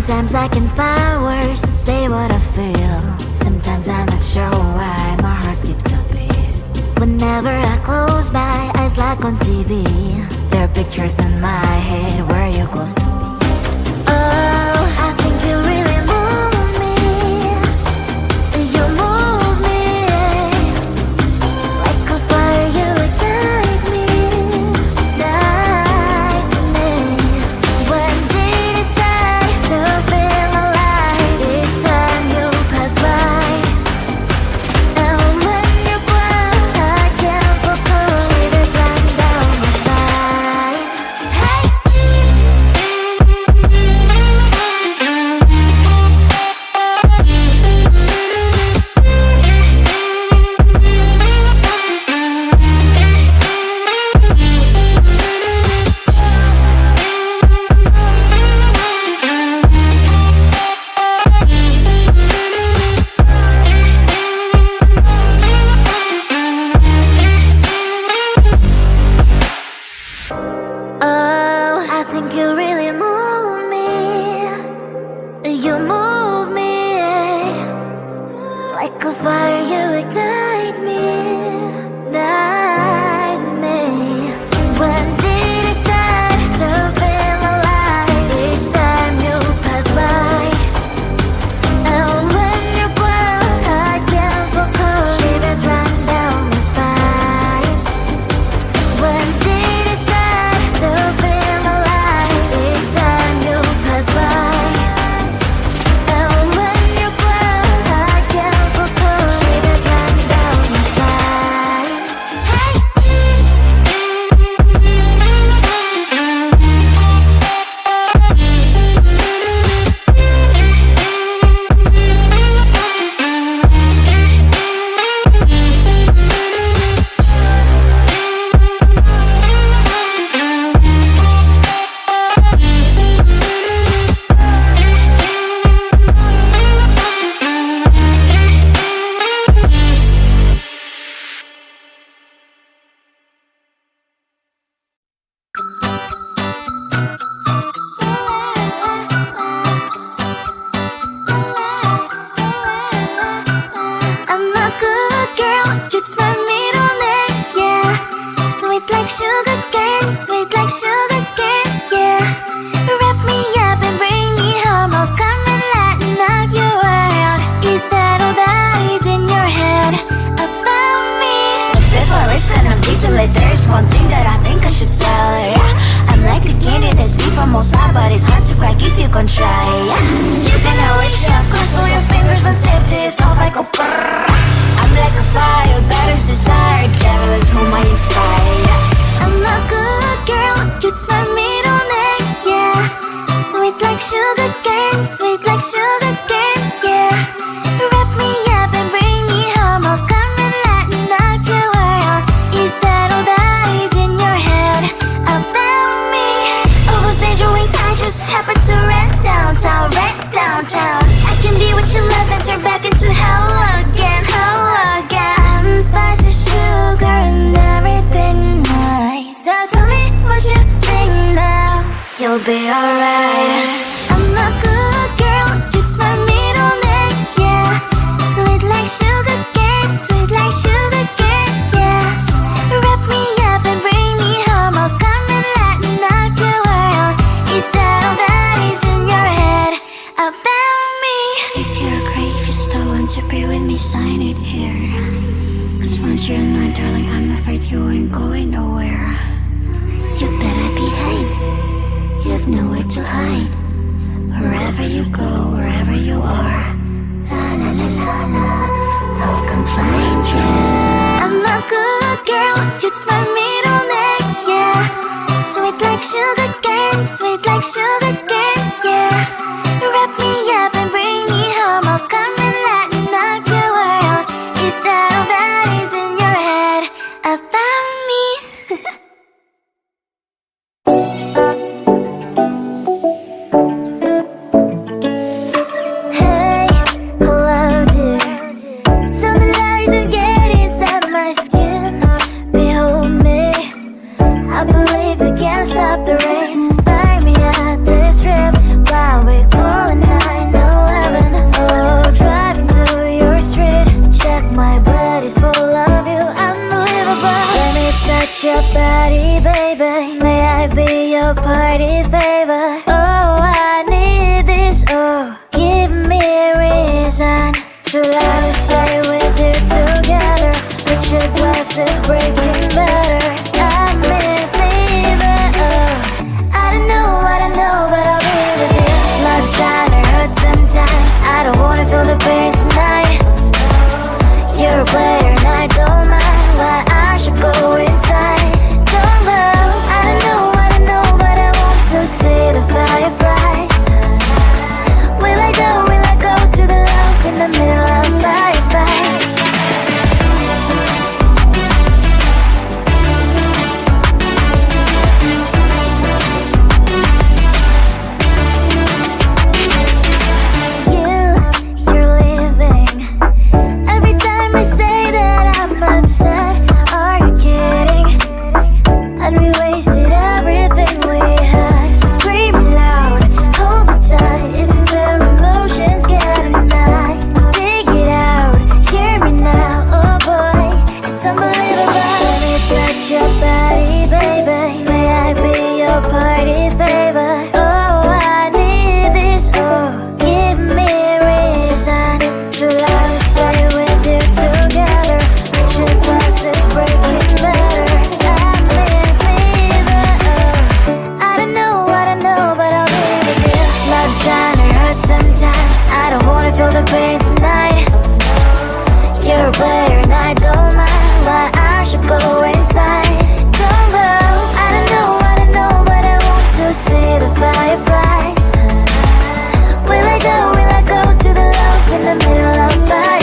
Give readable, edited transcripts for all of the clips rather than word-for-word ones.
Sometimes I can find words to say what I feel. Sometimes I'm not sure why my heart skips a beat. Whenever I close my eyes like on TV, there are pictures in my head where you're close to me. Oh, I think you really move me. You move me like a fire, you ignite me, ignite me. When did it start to feel alive? Each time you pass by, and when you close, I can't focus. Shivers run down my spine. Hey. Oh, I think you really move me. You move me like a fire, you ignite me, ignite me. When did it start to feel alive? Each time you pass by, and when you close, I can't focus. Shivers run down my spine. When did it start to feel alive? Each time you pass by, and when you close, I can't focus. Shivers run down my spine. Hey. I'm a good girl, it's my middle name, yeah. Sweet like sugar cane, sweet like sugar cane, yeah. Wrap me up and bring me home, I'll come and lighten up your world. Is that all that is in your head about me? Before it's gonna be too late, there's one thing that I think I should tell her, yeah. I'm like a candy that's deep from outside, but it's hard to crack if you can try, yeah. You can always shove, cross all your fingers when safety is off, I go brrrr. I'm like a fire, that is desire, devil is whom I inspire, yeah. I'm a good girl, it's my middle name, yeah. Sweet like sugar cane, sweet like sugar cane, yeah. Wrap me up and bring me home, I'll come and lighten up your world. Is that all that is in your head about me? Over angel wings, I just happen to rent downtown, rent downtown. I can be what you love and turn back into hell again, hell again. I'm spicy sugar and everything nice. So tell me what you think now, you'll be alright. I'm a good girl, it's my middle name, yeah. Sweet like sugar cane, sweet like sugar cane, yeah. Wrap me up and bring me home, I'll come and lighten up your world. Is that all that is in your head about me? If you're great, if you still want to be with me, sign it here. Cause once you're not, darling, I'm afraid you ain't going nowhere. You better behave, you have nowhere to hide. Wherever you go, wherever you are, la la la la la, I'll come find you. I'm a good girl, it's my middle name, yeah. Sweet like sugar cane, sweet like sugar cane, yeah. Wrap me up and bring me home, I'll come and lighten up your world. Is that all that is in your head about me? Hey, hello dear. Tell me lies and get inside my skin. Behold me, I believe we can't stop the rain. Find me at this trip while we're going wanna feel the pain tonight. You're a player and I don't mind why I should go inside. Don't know, I don't know, but I want to see the fireflies. Will I go to the love in the middle of fireflies?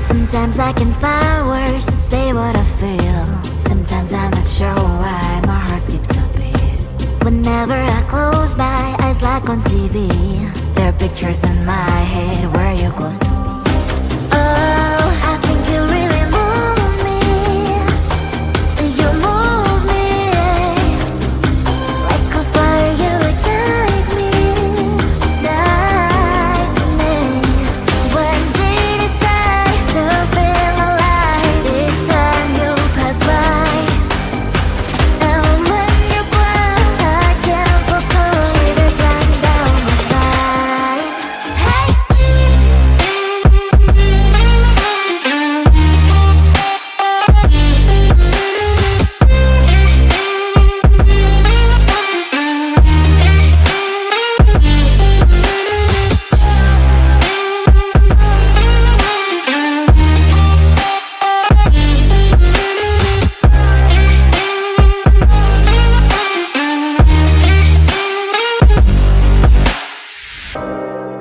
Sometimes I can find words to say what I feel. Sometimes I'm not sure why my heart skips a beat. Whenever I close my eyes like on TV, there are pictures in my head where you're close to me. Oh, I think you really move me. You move me like a fire, you ignite me, ignite me. When did it start to feel alive? Each time you pass by, and when you're gone, I can't focus. Shivers run down my spine. Hey.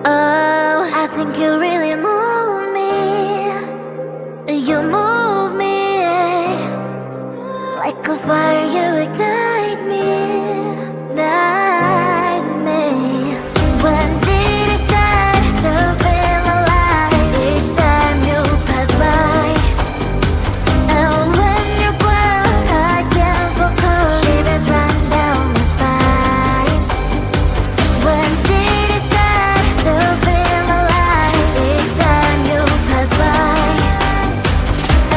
Oh, I think you really move me. You move me like a fire, you ignite me, ignite me. When did it start to feel alive? Each time you pass by, and when you're gone, I can't focus. Shivers run down my spine. When did it start to feel alive? Each time you pass by,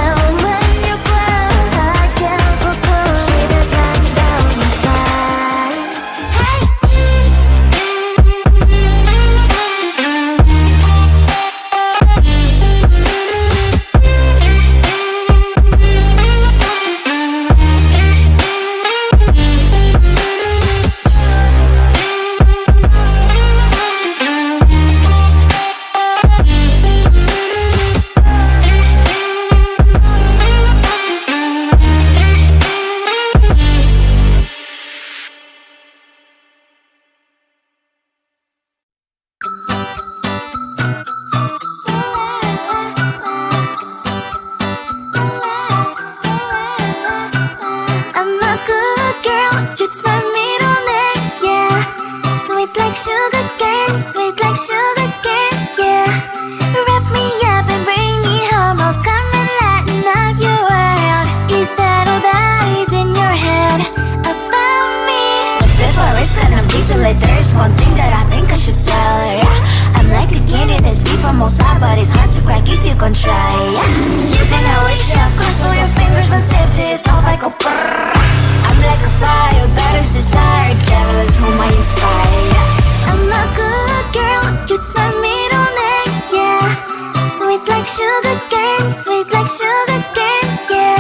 and when you're gone, I can't focus. Shivers run down my spine. Hey. I'm a good girl, it's my middle name, yeah. Sweet like sugar cane, sweet like sugar cane, yeah. Wrap me up and bring me home, I'll come and lighten up your world. Is that all that is in your head about me? But before I spend them detail, there's one thing that I think I should tell, yeah. I'm like a candy that's sweet from all sides, but it's hard to crack if you can try, yeah. You think I wish I've crossed all your fingers when safety is off, I go brrrr. I'm like a fire, baddest desire, devil is whom I inspire. I'm a good girl, it's my middle name, yeah. Sweet like sugar cane, sweet like sugar cane, yeah.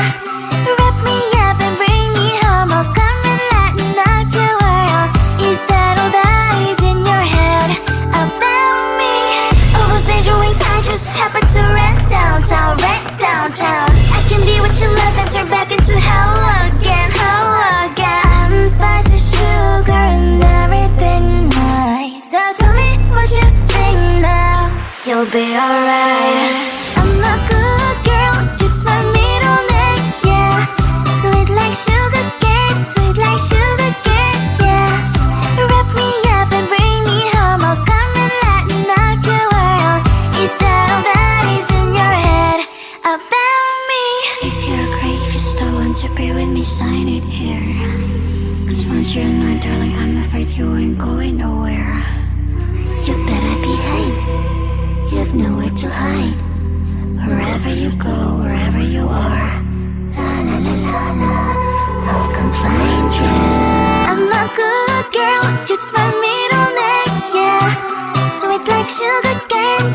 Wrap me up and bring me home, I'll come and lighten up your world. Is that all that is in your head about me? Oh, those angel wings, I just happen to rent downtown, I can be what you love and turn back into hell again, I'm spicy sugar and everything nice. So tell me what you think now, you'll be alright. I'm a good girl, it's my middle name, yeah. Sweet like sugar cane, sweet like sugar cane, yeah. Wrap me up and bring me home, I'll come and lighten up your world. Is that all that is in your head about to hide. Wherever you go, wherever you are, la la la la la, I'll come find you. I'm a good girl, it's my middle name, yeah. Sweet like sugar cane,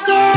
yeah.